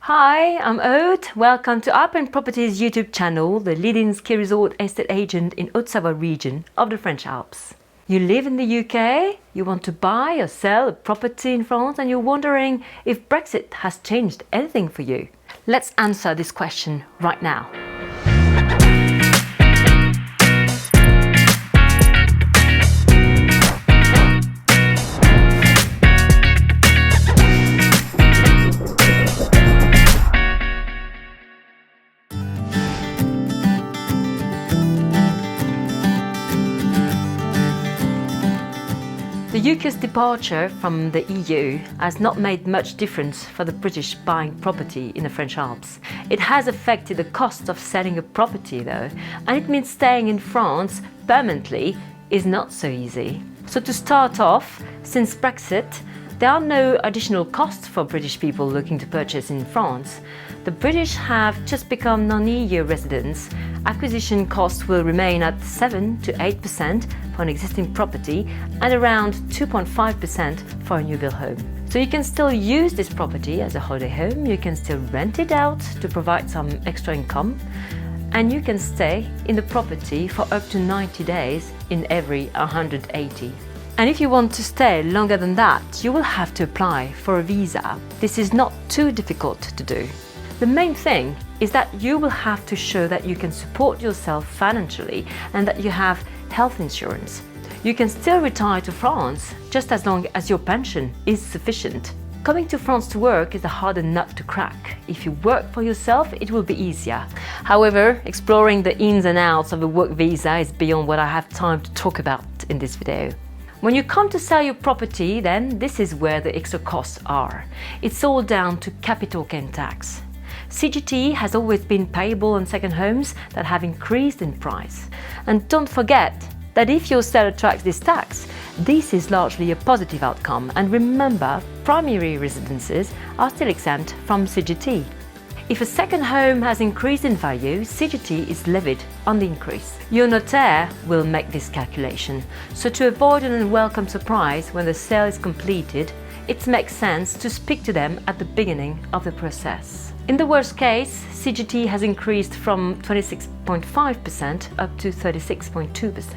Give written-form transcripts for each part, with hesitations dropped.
Hi, I'm Aude. Welcome to Alps Properties YouTube channel, the leading ski resort estate agent in Haute-Savoie region of the French Alps. You live in the UK, you want to buy or sell a property in France and you're wondering if Brexit has changed anything for you. Let's answer this question right now. The UK's departure from the EU has not made much difference for the British buying property in the French Alps. It has affected the cost of selling a property though, and it means staying in France permanently is not so easy. So to start off, since Brexit, there are no additional costs for British people looking to purchase in France. The British have just become non-EU residents. Acquisition costs will remain at 7 to 8% for an existing property and around 2.5% for a new build home. So you can still use this property as a holiday home, you can still rent it out to provide some extra income, and you can stay in the property for up to 90 days in every 180. And if you want to stay longer than that, you will have to apply for a visa. This is not too difficult to do. The main thing is that you will have to show that you can support yourself financially and that you have health insurance. You can still retire to France just as long as your pension is sufficient. Coming to France to work is a harder nut to crack. If you work for yourself, it will be easier. However, exploring the ins and outs of a work visa is beyond what I have time to talk about in this video. When you come to sell your property, then this is where the extra costs are. It's all down to capital gain tax. CGT has always been payable on second homes that have increased in price. And don't forget that if your seller attracts this tax, this is largely a positive outcome. And remember, primary residences are still exempt from CGT. If a second home has increased in value, CGT is levied on the increase. Your notaire will make this calculation. So to avoid an unwelcome surprise when the sale is completed, it makes sense to speak to them at the beginning of the process. In the worst case, CGT has increased from 26.5% up to 36.2%.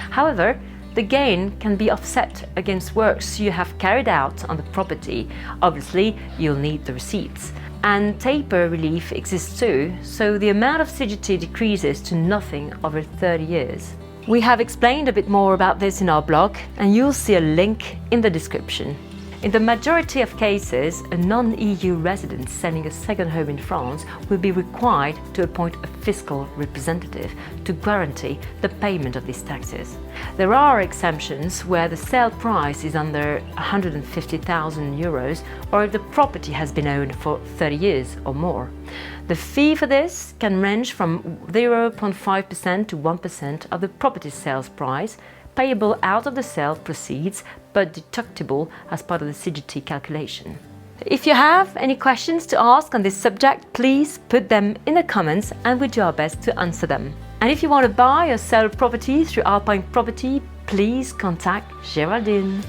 However, the gain can be offset against works you have carried out on the property. Obviously, you'll need the receipts. And taper relief exists too, so the amount of CGT decreases to nothing over 30 years. We have explained a bit more about this in our blog, and you'll see a link in the description. In the majority of cases, a non-EU resident selling a second home in France will be required to appoint a fiscal representative to guarantee the payment of these taxes. There are exemptions where the sale price is under 150,000 euros or if the property has been owned for 30 years or more. The fee for this can range from 0.5% to 1% of the property sales price, payable out of the sale proceeds but deductible as part of the CGT calculation. If you have any questions to ask on this subject, please put them in the comments and we'll do our best to answer them. And if you want to buy or sell property through Alpine Property, please contact Geraldine.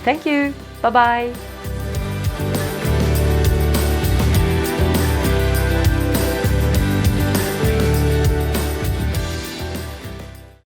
Thank you. Bye bye.